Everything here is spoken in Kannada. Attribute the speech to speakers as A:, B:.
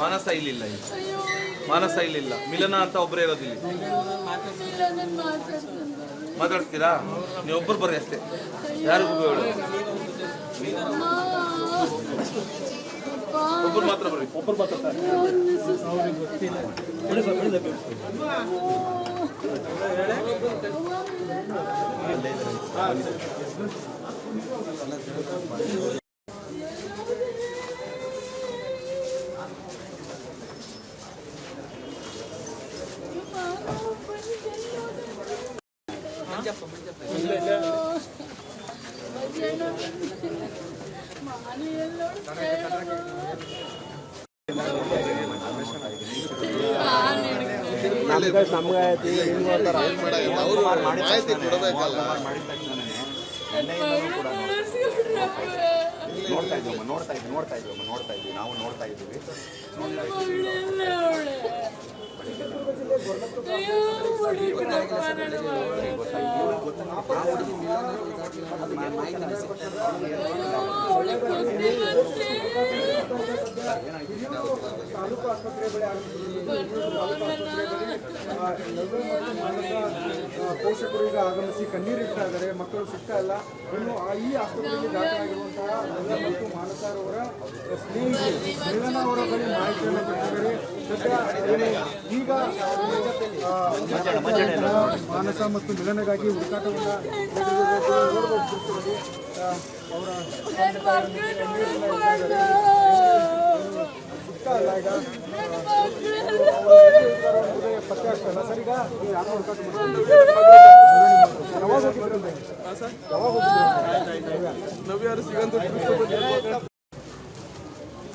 A: ಮಾನಸ ಇಲ್ಲಿಲ್ಲ, ಮಾನಸ ಇಲ್ಲಿಲ್ಲ, ಮಿಲನ ಅಂತ ಒಬ್ಬರೇ ಇರೋದಿಲ್ಲ. ಮಾತಾಡ್ತೀರಾ? ನೀವು ಒಬ್ಬರು ಬರ್ರಿ ಅಷ್ಟೇ, ಯಾರಿಗೂ ಬೇಡ, ಒಬ್ಬರು ಮಾತ್ರ ಬರ್ರಿ, ಒಬ್ಬರು ಮಾತಾಡ್ತಾರೆ.
B: ನಾವು ನೋಡ್ತಾ ಇದ್ದೀವಿ. ತಾಲೂಕು ಆಸ್ಪತ್ರೆ ಬಳಿ ಪೋಷಕರು ಈಗ ಆಗಮಿಸಿ ಕಣ್ಣೀರಿಡ್ತಾ ಇದ್ದಾರೆ. ಮಕ್ಕಳು ಸಿಗ್ತಾ ಇಲ್ಲ. ಇನ್ನು ಈ ಆಸ್ಪತ್ರೆಯಲ್ಲಿ ದಾಖಲಾಗಿರುವಂತಹ ಮತ್ತು ಮಾನಸರವರ ಸ್ನೇಹಿತರು ಮಿಲನ ಅವರ ಬಳಿ ಮಾಹಿತಿಯನ್ನು ಪಡೆದಿದ್ದಾರೆ. ಈಗ ಮಾನಸ ಮತ್ತು ಮಿಲನಗಾಗಿ ಹುಡುಕಾಟವನ್ನು ಅವರ ಸಿಗ್ತಾ ಇಲ್ಲ. ಈಗ ಪತ್ತೆ ಆಗ್ತಲ್ಲ ಸರ್. ಈಗ ಯಾರು ಹುಡುಕಾಟ ಯಾವಾಗ ಹೋಗಿದ್ರು? ನವ್ಯಾರು ಸಿಗಂತ